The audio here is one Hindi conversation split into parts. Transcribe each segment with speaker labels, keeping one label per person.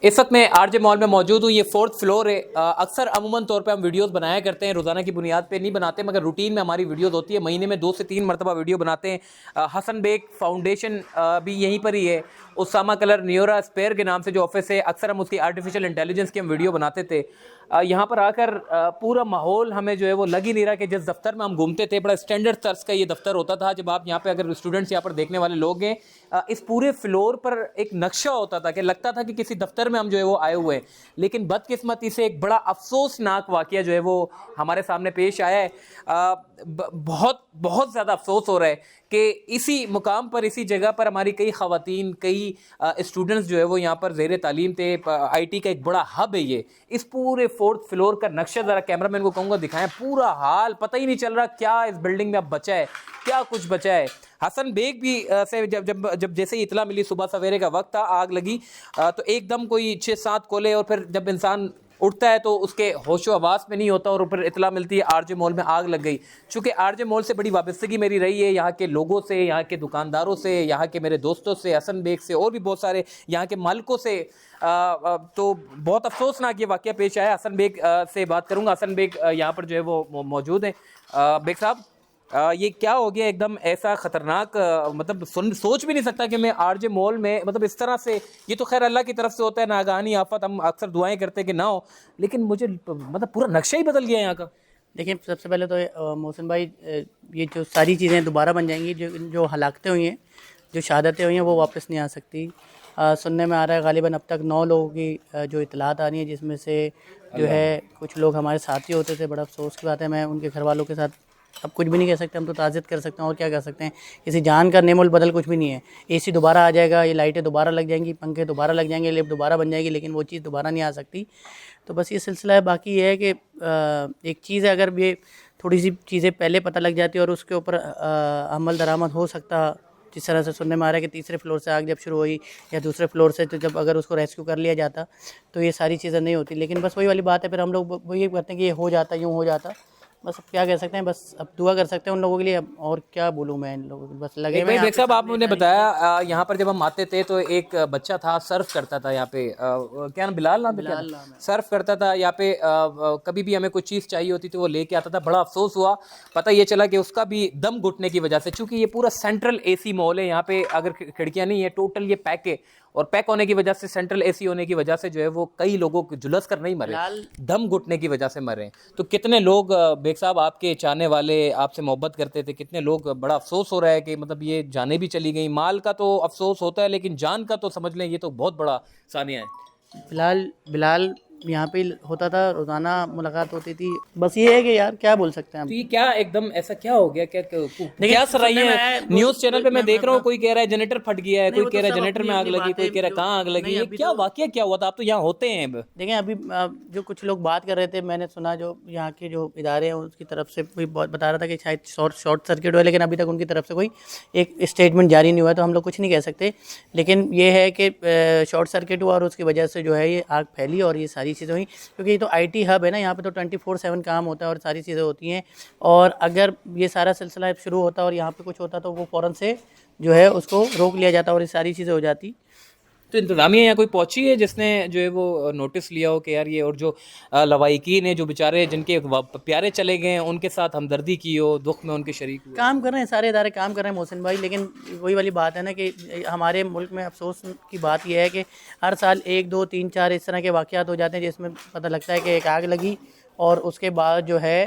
Speaker 1: इस वक्त मैं आरजे मॉल में मौजूद हूँ। ये 4th फ्लोर है। अक्सर अमूमन तौर पे हम वीडियोस बनाया करते हैं, रोज़ाना की बुनियाद पे नहीं बनाते, मगर रूटीन में हमारी वीडियोस होती है। महीने में 2 से 3 मरतबा वीडियो बनाते हैं। हसन बेग फाउंडेशन भी यहीं पर ही है। उसामा कलर न्यूरा स्पेयर के नाम से जो ऑफिस है, अक्सर हम उसकी आर्टिफिशियल इंटेलिजेंस की हम वीडियो बनाते थे। यहाँ पर आकर पूरा माहौल हमें जो है वो लग ही नहीं रहा कि जिस दफ्तर में हम घूमते थे, बड़ा स्टैंडर्ड तर्ज का ये दफ्तर होता था। जब आप यहाँ पे अगर स्टूडेंट्स यहाँ पर देखने वाले लोग हैं, इस पूरे फ्लोर पर एक नक्शा होता था कि लगता था कि किसी दफ्तर में हम जो है वो आए हुए हैं। लेकिन बदकिस्मती से एक बड़ा अफसोसनाक वाकया जो है वो हमारे सामने पेश आया है। बहुत बहुत ज़्यादा अफसोस हो रहा है कि इसी मुकाम पर, इसी जगह पर हमारी कई ख़वातीन, कई स्टूडेंट्स जो है वो यहाँ पर ज़ेर तालीम थे। IT का एक बड़ा हब है ये। इस पूरे 4th फ्लोर का नक्शा ज़रा कैमरामैन को कहूँगा दिखाएं। पूरा हाल पता ही नहीं चल रहा क्या इस बिल्डिंग में अब बचा है, क्या कुछ बचा है। हसन बेग भी से जब जब जब जैसे ही इतला मिली, सुबह सवेरे का वक्त था, आग लगी तो एकदम कोई 6-7 कोले, और फिर जब इंसान उठता है तो उसके होशो आवास में नहीं होता, और ऊपर इतला मिलती है आरजे मॉल में आग लग गई। चूँकि आरजे मॉल से बड़ी वाबस्तगी मेरी रही है, यहाँ के लोगों से, यहाँ के दुकानदारों से, यहाँ के मेरे दोस्तों से, हसन बेग से, और भी बहुत सारे यहाँ के मालिकों से। तो बहुत अफसोसनाक ये वाकया पेश आया। हसन बेग से बात करूँगा। हसन बेग यहाँ पर जो है वो मौजूद हैं। बेग साहब, ये क्या हो गया एकदम ऐसा खतरनाक, मतलब सोच भी नहीं सकता कि मैं आरजे मॉल में, मतलब इस तरह से। ये तो खैर अल्लाह की तरफ से होता है, नागानी आफत, हम अक्सर दुआएं करते हैं कि ना हो, लेकिन मुझे मतलब पूरा नक्शा ही बदल गया यहाँ का।
Speaker 2: देखिए, सबसे पहले तो मोहसिन भाई, ये जो सारी चीज़ें दोबारा बन जाएंगी, जो जो हलाकतें हुई हैं, जो शहादतें हुई हैं, वो वापस नहीं आ सकती। सुनने में आ रहा है गालिबन अब तक 9 लोगों की जो इतलात आ रही है, जिसमें से जो है कुछ लोग हमारे साथी होते थे। बड़ा अफसोस की बात है, मैं उनके घर वालों के साथ अब कुछ भी नहीं कह सकते। हम तो ताज़ियत कर सकते हैं, और क्या कर सकते हैं। किसी जान का नेमोल बदल कुछ भी नहीं है। AC दोबारा आ जाएगा, ये लाइटें दोबारा लग जाएंगी, पंखे दोबारा लग जाएंगे, लिफ्ट दोबारा बन जाएगी, लेकिन वो चीज़ दोबारा नहीं आ सकती। तो बस ये सिलसिला है। बाकी ये है कि एक चीज़ है, अगर ये थोड़ी सी चीज़ें पहले पता लग जाती है और उसके ऊपर अमल दरामद हो सकता। जिस तरह से सुनने में आ रहा है कि तीसरे फ्लोर से आग जब शुरू हुई, या दूसरे फ्लोर से, तो जब अगर उसको रेस्क्यू कर लिया जाता तो ये सारी चीज़ें नहीं होती। लेकिन बस वही वाली बात है, फिर हम लोग वो ये करते हैं कि ये हो जाता, यूँ हो जाता। बस अब क्या कह सकते हैं, बस अब दुआ कर सकते हैं उन लोगों के लिए। अब और क्या बोलूँ मैं इन लोगों को, बस लगे हुए हैं।
Speaker 1: बेग साहब, आपने बताया यहाँ पर जब हम आते थे तो एक बच्चा था, सर्फ करता था यहाँ पे। क्या नाम, बिलाल नाम है? क्या
Speaker 2: बिलाल
Speaker 1: नाम?
Speaker 2: नाम है।
Speaker 1: सर्फ करता था यहाँ पे। कभी भी हमें कोई चीज़ चाहिए होती थी वो लेके आता था। बड़ा अफसोस हुआ, पता ये चला कि उसका भी दम घुटने की वजह से, चूंकि ये पूरा सेंट्रल AC मॉल है, यहाँ पे अगर खिड़कियाँ नहीं है, टोटल ये पैक है, और पैक होने की वजह से, सेंट्रल AC होने की वजह से जो है वो कई लोगों को झुलस कर नहीं मरे, दम घुटने की वजह से मरे। तो कितने लोग बेग साहब आपके चाहने वाले, आपसे मोहब्बत करते थे, कितने लोग, बड़ा अफसोस हो रहा है कि मतलब ये जाने भी चली गई। माल का तो अफसोस होता है, लेकिन जान का तो समझ लें ये तो बहुत बड़ा सानिया है।
Speaker 2: बिलाल बिलाल यहाँ पे होता था, रोज़ाना मुलाकात होती थी। बस ये है कि यार क्या बोल सकते हैं
Speaker 1: तो
Speaker 2: हम।
Speaker 1: ये क्या एकदम ऐसा क्या हो गया, क्या क्या सर रही
Speaker 2: सुनने में
Speaker 1: है?
Speaker 2: आया,
Speaker 1: न्यूज़ चैनल पे मैं देख रहा हूँ,
Speaker 2: मैं
Speaker 1: कोई कह रहा है जनरेटर फट गया है,
Speaker 2: नहीं,
Speaker 1: कोई
Speaker 2: वो
Speaker 1: कह
Speaker 2: तो
Speaker 1: रहा है
Speaker 2: सब
Speaker 1: जनरेटर
Speaker 2: अपनी
Speaker 1: में आग
Speaker 2: अपनी
Speaker 1: लगी, कोई
Speaker 2: बातें
Speaker 1: कह रहा है
Speaker 2: जो
Speaker 1: कहाँ आग लगी।
Speaker 2: नहीं,
Speaker 1: ये
Speaker 2: अभी
Speaker 1: क्या
Speaker 2: तो
Speaker 1: वाकया क्या हुआ था? आप तो यहाँ होते हैं अब।
Speaker 2: देखें, अभी जो कुछ लोग बात कर रहे थे, मैंने सुना जो यहाँ के जो इदारे हैं उसकी तरफ से कोई बहुत बता रहा था कि शायद शॉर्ट सर्किट हुआ, लेकिन अभी तक उनकी तरफ से कोई एक स्टेटमेंट जारी नहीं हुआ है, तो हम लोग कुछ नहीं कह सकते। लेकिन ये है कि शॉर्ट सर्किट हुआ और उसकी वजह से जो है ये आग फैली और ये सारी चीज़ें हुई। क्योंकि ये तो IT हब है ना, यहाँ पे तो 24/7 काम होता है और सारी चीज़ें होती हैं। और अगर ये सारा सिलसिला शुरू होता और यहाँ पे कुछ होता तो वो फ़ौरन से जो है उसको रोक लिया जाता और ये सारी चीज़ें हो जाती।
Speaker 1: तो इंतजामिया यहाँ कोई पहुंची है जिसने जो है वो नोटिस लिया हो कि यार ये, और जो लवाहिकीन है, जो बेचारे जिनके प्यारे चले गए हैं, उनके साथ हमदर्दी की हो, दुख में उनके शरीक हुए?
Speaker 2: काम कर रहे हैं, सारे इदारे काम कर रहे हैं मोहसिन भाई। लेकिन वही वाली बात है ना कि हमारे मुल्क में अफसोस की बात यह है कि हर साल 1, 2, 3, 4 इस तरह के वाक़यात हो जाते हैं जिसमें पता लगता है कि एक आग लगी और उसके बाद जो है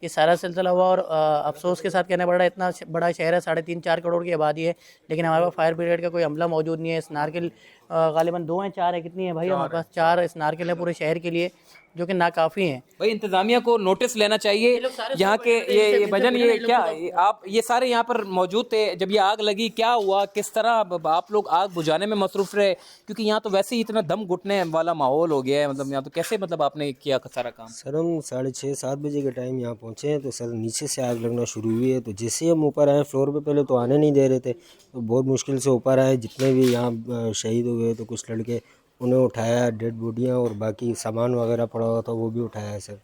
Speaker 2: ये सारा सिलसिला हुआ। और अफसोस के साथ कहना पड़ रहा है, इतना बड़ा शहर है, 3.5-4 करोड़ की आबादी है, लेकिन हमारे पास फायर ब्रिगेड का कोई अमला मौजूद नहीं है। स्नारकिल गालिबन 2 हैं, 4 है, कितनी है भाई? हमारे पास 4 स्नारकिल है पूरे शहर के लिए, जो कि नाकाफ़ी हैं।
Speaker 1: भाई इंतजामिया को नोटिस लेना चाहिए यहाँ के। ये भजन, ये क्या, आप ये सारे यहाँ पर मौजूद थे जब ये आग लगी, क्या हुआ, किस तरह आप लोग आग बुझाने में मसरूफ रहे? क्योंकि यहाँ तो वैसे ही इतना दम घुटने वाला माहौल हो गया है, मतलब यहाँ तो कैसे, मतलब आपने किया सारा काम?
Speaker 3: सर हम 6:30-7 बजे के टाइम यहाँ पहुँचे हैं, तो सर नीचे से आग लगना शुरू हुई है। तो जैसे ही हम ऊपर आए फ्लोर पे, पहले तो आने नहीं दे रहे थे, तो बहुत मुश्किल से ऊपर आए। जितने भी यहाँ शहीद हुए तो कुछ लड़के, उन्हें उठाया, डेड बॉडियाँ और बाकी सामान वगैरह पड़ा हुआ था वो भी उठाया है सर।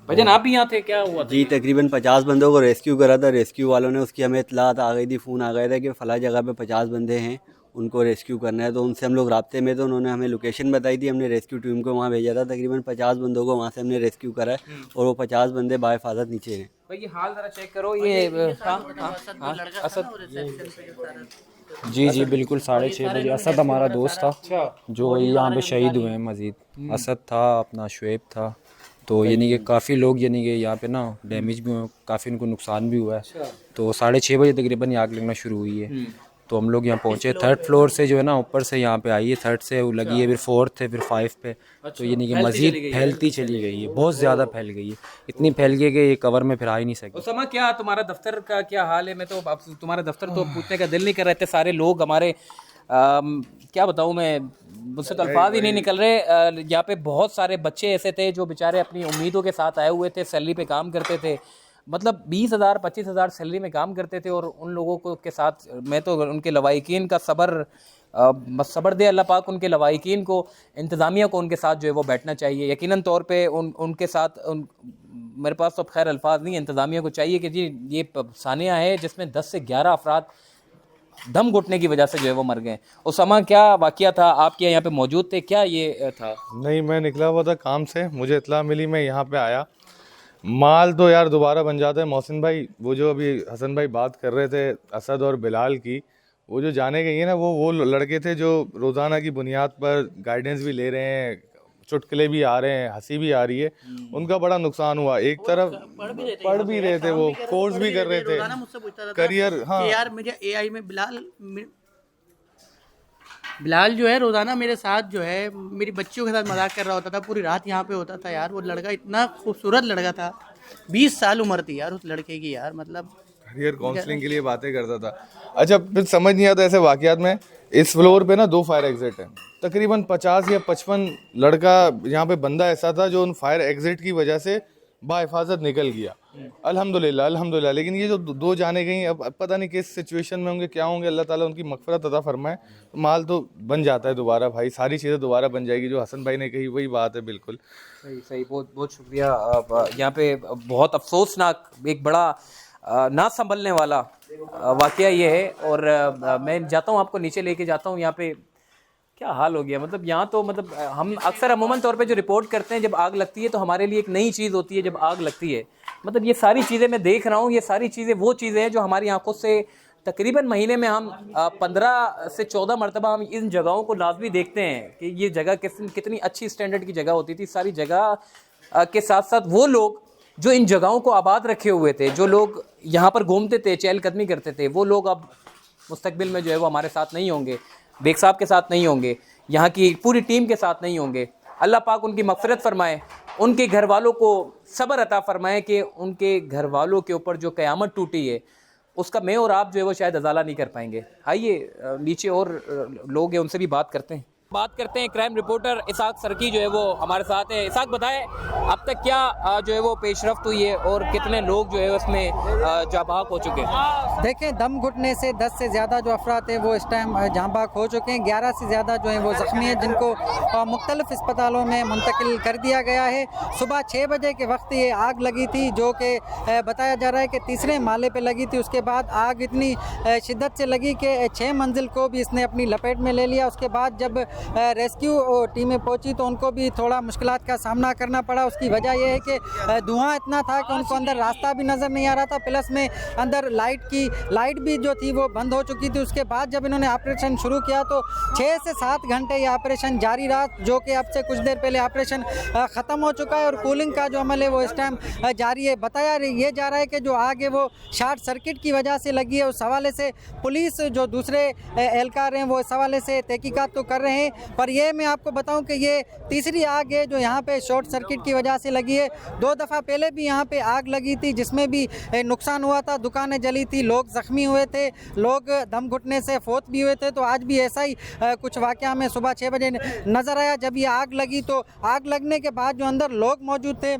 Speaker 1: भजन आप भी यहाँ थे, क्या हुआ था?
Speaker 4: जी, तकरीबन 50 बंदों को रेस्क्यू करा था। रेस्क्यू वालों ने, उसकी हमें इत्तलात आ गई थी, फ़ोन आ गया था कि फ़लाँ जगह पे 50 बंदे हैं उनको रेस्क्यू करना है। तो उनसे हम लोग राब्ते में, तो उन्होंने हमें लोकेशन बताई थी, हमने रेस्क्यू टीम को वहाँ भेजा था। तकरीबन 50 बंदों को वहाँ से हमने रेस्क्यू करा है और वो 50 बंदे बाहिफाजत नीचे हैं।
Speaker 1: भाई ये हाल जरा चेक करो, ये असद।
Speaker 5: जी बिल्कुल 6:30 बजे असद हमारा दोस्त था जो यहाँ पे शहीद हुए हैं। मजीद असद था, अपना शुएब था। तो यानी कि काफ़ी लोग यानी कि यहाँ पे ना डैमेज भी हुए, काफ़ी उनको नुकसान भी हुआ है। तो 6:30 बजे तकरीबन ये आग लगना शुरू हुई है। तो हम लोग यहाँ पहुँचे, 3rd फ्लोर से जो है ना ऊपर से यहाँ पे आई है, 3rd से वो लगी है, फिर 4th है, फिर 5 पे। तो यानी कि मज़ीद फैलती चली गई है, बहुत ज़्यादा फैल गई है, इतनी फैल गई कि ये कवर में फिर आ ही नहीं सकती।
Speaker 1: उसामा क्या तुम्हारा दफ्तर का क्या हाल है? मैं तो अब तुम्हारा दफ्तर तो पूछने का दिल नहीं कर रहे थे, सारे लोग हमारे क्या बताऊँ मैं, मुझसे तो अल्फाज ही नहीं निकल रहे। यहाँ पे बहुत सारे बच्चे ऐसे थे जो बेचारे अपनी उम्मीदों के साथ आए हुए थे, सैलरी पे काम करते थे, मतलब 20,000 25,000 सैलरी में काम करते थे। और उन लोगों को के साथ मैं तो उनके लवाहिकीन का सब्र दे अल्लाह पाक उनके लवाहिकीन को, इंतज़ामिया को उनके साथ जो है वो बैठना चाहिए यकीनन तौर पे। उनके साथ मेरे पास तो खैर अल्फाज नहीं, इंतज़ामिया को चाहिए कि जी ये सानिया है जिसमें 10 से 11 अफराद दम घुटने की वजह से जो है वो मर गए। उसामा क्या वाक़या था, आपके यहाँ पे मौजूद थे क्या? ये था
Speaker 6: नहीं, मैं निकला हुआ था काम से, मुझे इत्तला मिली, मैं यहाँ पे आया। माल तो यार दोबारा बन जाता है। मोहसिन भाई, वो जो अभी हसन भाई बात कर रहे थे असद और बिलाल की, वो जो जाने गई है ना, वो लड़के थे जो रोज़ाना की बुनियाद पर गाइडेंस भी ले रहे हैं, चुटकुले भी आ रहे हैं, हंसी भी आ रही है। उनका बड़ा नुकसान हुआ। एक तरफ पढ़ भी रहे थे, वो कोर्स भी कर रहे थे, करियर। हाँ
Speaker 2: यार मुझे एआई में बिलाल जो है रोज़ाना मेरे साथ जो है मेरी बच्चियों के साथ मजाक कर रहा होता था, पूरी रात यहाँ पे होता था यार। वो लड़का इतना खूबसूरत लड़का था, 20 साल उम्र थी यार उस लड़के की यार, मतलब
Speaker 6: करियर काउंसलिंग के लिए बातें करता था। अच्छा, फिर समझ नहीं आता ऐसे वाकयात में। इस फ्लोर पे ना 2 फायर एग्जिट हैं, तकरीबन 50 या 55 लड़का यहाँ पे बंदा ऐसा था जो उन फायर एग्जिट की वजह से बाहिफाजत निकल गया। अल्हम्दुलिल्लाह अल्हम्दुलिल्लाह। लेकिन ये जो 2 जाने गई, अब पता नहीं किस सिचुएशन में होंगे, क्या होंगे, अल्लाह ताला उनकी मगफरत अता फरमाए। माल तो बन जाता है दोबारा भाई, सारी चीज़ें दोबारा बन जाएगी। जो हसन भाई ने कही वही बात है, बिल्कुल
Speaker 1: सही सही, बहुत बहुत शुक्रिया। यहाँ पे बहुत अफसोसनाक एक बड़ा ना संभलने वाला वाकया ये है। और मैं जाता हूँ, आपको नीचे लेके जाता हूँ। यहाँ पे क्या हाल हो गया, मतलब यहाँ तो मतलब हम अक्सर अमूमन तौर पे जो रिपोर्ट करते हैं जब आग लगती है तो हमारे लिए एक नई चीज़ होती है जब आग लगती है। मतलब ये सारी चीज़ें मैं देख रहा हूँ, ये सारी चीज़ें वो चीज़ें हैं जो हमारी आंखों से तकरीबन महीने में हम 15 से 14 मरतबा हम इन जगहों को लाजमी देखते हैं कि ये जगह कितनी अच्छी स्टैंडर्ड की जगह होती थी। सारी जगह के साथ साथ वो लोग जो इन जगहों को आबाद रखे हुए थे, जो लोग यहाँ पर घूमते थे, चहलकदमी करते थे, वो लोग अब मुस्तकबिल में जो है वो हमारे साथ नहीं होंगे, बेग साहब के साथ नहीं होंगे, यहाँ की पूरी टीम के साथ नहीं होंगे। अल्लाह पाक उनकी मग़फ़िरत फरमाए, उनके घर वालों को सब्र अता फरमाए कि उनके घर वालों के ऊपर जो क़यामत टूटी है उसका मैं और आप जो है वो शायद अजाला नहीं कर पाएंगे। आइए नीचे और लोग हैं, उनसे भी बात करते हैं। क्राइम रिपोर्टर इसाक सरकी जो है वो हमारे साथ है। इसाक बताएं अब तक क्या जो है वो पेशरफ्त हुई है और कितने लोग जो है उसमें जाबाक हो चुके हैं?
Speaker 7: देखें, दम घुटने से 10 से ज़्यादा जो अफराद हैं वो इस टाइम जाँबाक हो चुके हैं। 11 से ज़्यादा जो हैं वो ज़ख्मी हैं जिनको मुख्तलिफ़ अस्पतालों में मुंतकिल कर दिया गया है। सुबह 6 बजे के वक्त ये आग लगी थी जो कि बताया जा रहा है कि तीसरे माले पे लगी थी। उसके बाद आग इतनी शिद्दत से लगी कि 6 मंजिल को भी इसने अपनी लपेट में ले लिया। उसके बाद जब रेस्क्यू टीमें पहुंची तो उनको भी थोड़ा मुश्किलात का सामना करना पड़ा। उसकी वजह यह है कि धुआं इतना था कि उनको अंदर रास्ता भी नज़र नहीं आ रहा था, प्लस में अंदर लाइट भी जो थी वो बंद हो चुकी थी। उसके बाद जब इन्होंने ऑपरेशन शुरू किया तो 6 से 7 घंटे ये ऑपरेशन जारी रहा, जो कि अब से कुछ देर पहले ऑपरेशन ख़त्म हो चुका है और कूलिंग का जो अमल है वो इस टाइम जारी है। बताया ये जा रहा है कि जो आग है वो शार्ट सर्किट की वजह से लगी है। उस हवाले से पुलिस जो दूसरे एहलकार हैं वो इस हवाले से तहकीकात तो कर रहे हैं। पर ये मैं आपको बताऊं कि ये तीसरी आग है जो यहाँ पे शॉर्ट सर्किट की वजह से लगी है। 2 दफ़ा पहले भी यहाँ पे आग लगी थी जिसमें भी नुकसान हुआ था, दुकानें जली थी, लोग ज़ख्मी हुए थे, लोग दम घुटने से फौत भी हुए थे। तो आज भी ऐसा ही कुछ वाक़या में सुबह 6 बजे नज़र आया। जब ये आग लगी तो आग लगने के बाद जो अंदर लोग मौजूद थे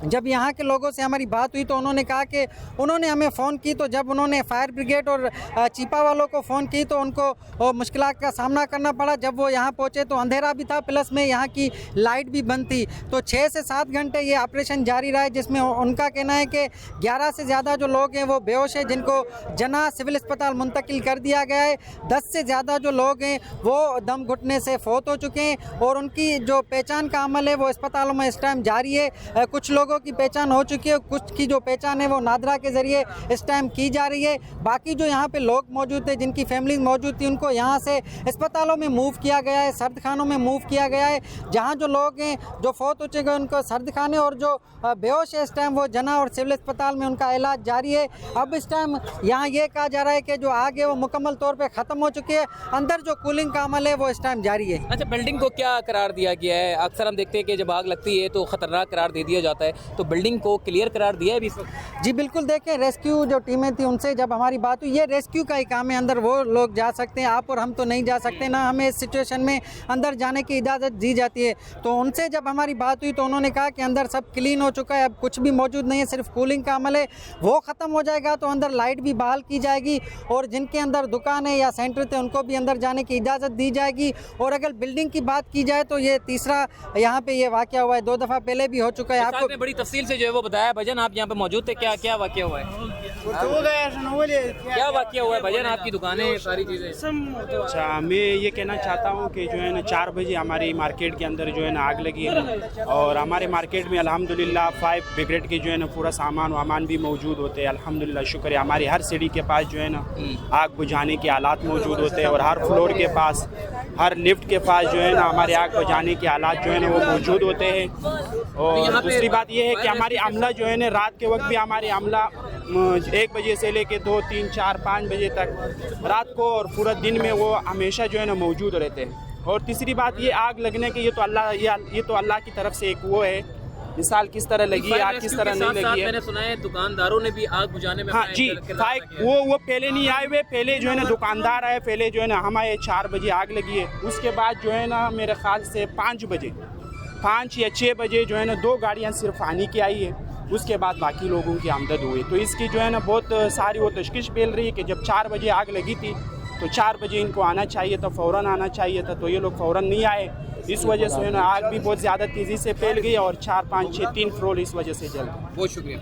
Speaker 7: जब यहाँ के लोगों से हमारी बात हुई तो उन्होंने कहा कि उन्होंने हमें फ़ोन की, तो जब उन्होंने फायर ब्रिगेड और चीपा वालों को फ़ोन की तो उनको मुश्किलात का सामना करना पड़ा। जब वो यहाँ पहुँचे तो अंधेरा भी था, प्लस में यहाँ की लाइट भी बंद थी। तो 6 से 7 घंटे ये ऑपरेशन जारी रहा है, जिसमें उनका कहना है कि 11 से ज़्यादा जो लोग हैं वो बेहोश हैं, जिनको जना सिविल अस्पताल मुंतकिल कर दिया गया है। 10 से ज़्यादा जो लोग हैं वो दम घुटने से फौत हो चुके हैं और उनकी जो पहचान का अमल है वो अस्पतालों में इस टाइम जारी है। कुछ लोगों की पहचान हो चुकी है, कुछ की जो पहचान है वो नादरा के ज़रिए इस टाइम की जा रही है। बाकी जो यहाँ पे लोग मौजूद थे, जिनकी फैमिली मौजूद थी, उनको यहाँ से अस्पतालों में मूव किया गया है, सर्द खानों में मूव किया गया है। जहाँ जो लोग हैं जो फौत हो चुके हैं उनको सर्द खाने, और जो बेहोश है इस टाइम वो जना और सिविल अस्पताल में उनका इलाज जारी है। अब इस टाइम यहाँ ये कहा जा रहा है कि जो आग है वो मुकम्मल तौर पर ख़त्म हो चुकी है, अंदर जो कूलिंग का अमल है वो इस टाइम जारी है।
Speaker 1: अच्छा, बिल्डिंग को क्या करार दिया गया है? अक्सर हम देखते हैं कि जब आग लगती है तो ख़तरनाक करार दे दिया जाता है, तो बिल्डिंग को क्लियर करार दिया है अभी इस वक्त?
Speaker 7: जी बिल्कुल, देखें रेस्क्यू जो टीमें थी उनसे जब हमारी बात हुई, ये रेस्क्यू का ही काम है, अंदर वो लोग जा सकते हैं, आप और हम तो नहीं जा सकते, ना हमें इस सिचुएशन में अंदर जाने की इजाज़त दी जाती है। तो उनसे जब हमारी बात हुई तो उन्होंने कहा कि अंदर सब क्लीन हो चुका है, अब कुछ भी मौजूद नहीं है, सिर्फ कूलिंग का अमल है, वो ख़त्म हो जाएगा तो अंदर लाइट भी बहाल की जाएगी और जिनके अंदर दुकान है या सेंटर थे उनको भी अंदर जाने की इजाज़त दी जाएगी। और अगर बिल्डिंग की बात की जाए तो ये तीसरा यहाँ पे ये वाक़या हुआ है, 2 दफ़ा पहले भी हो चुका है। आपको
Speaker 1: बड़ी तफसील से जो है वो बताया। भजन, आप यहाँ पे मौजूद थे, क्या क्या वाक़या हुआ है? क्या वाक़या हुआ है भजन? आपकी दुकानें, सारी चीज़ें।
Speaker 8: अच्छा, मैं ये कहना चाहता हूँ कि जो है ना 4 बजे हमारी मार्केट के अंदर जो है ना आग लगी है और हमारे मार्केट में अल्हम्दुलिल्लाह 5 ब्रिगेड के जो है ना पूरा सामान वामान भी मौजूद होते हैं। अल्हम्दुलिल्लाह शुक्र है, हमारी हर सीढ़ी के पास जो है ना आग बुझाने के आलात मौजूद होते हैं और हर फ्लोर के पास, हर लिफ्ट के पास जो है ना हमारे आग बुझाने के आलात जो है ना वो मौजूद होते हैं। और दूसरी बात ये है कि हमारी अमला जो है ना रात के वक्त भी हमारी अमला 1 बजे से लेके 2, 3, 4, 5 बजे तक रात को और पूरा दिन में वो हमेशा जो है ना मौजूद रहते हैं। और तीसरी बात ये आग लगने के ये तो अल्लाह की तरफ से एक वो है मिसाल, किस तरह लगी है आग, किस तरह नहीं लगी है।
Speaker 1: मैंने सुना है दुकानदारों ने भी आग बुझाने में,
Speaker 8: हाँ जी, वो पहले नहीं आए हुए, पहले जो है ना दुकानदार आए, पहले जो है ना हमारे 4 बजे आग लगी है, उसके बाद जो है ना मेरे ख्याल से 5 या 6 बजे जो है ना 2 गाड़ियाँ सिर्फ आने की आई है, उसके बाद बाकी लोगों की आमदद हुई। तो इसकी जो है ना बहुत सारी वो तशखीश फैल रही है कि जब 4 बजे आग लगी थी तो 4 बजे इनको आना चाहिए था, फ़ौरन आना चाहिए था, तो ये लोग फ़ौरन नहीं आए। इस वजह से ना आग भी बहुत ज़्यादा तेज़ी से फैल गई और 4, 5, 6, 3 फ्लोर इस वजह से जल गए।
Speaker 1: बहुत शुक्रिया।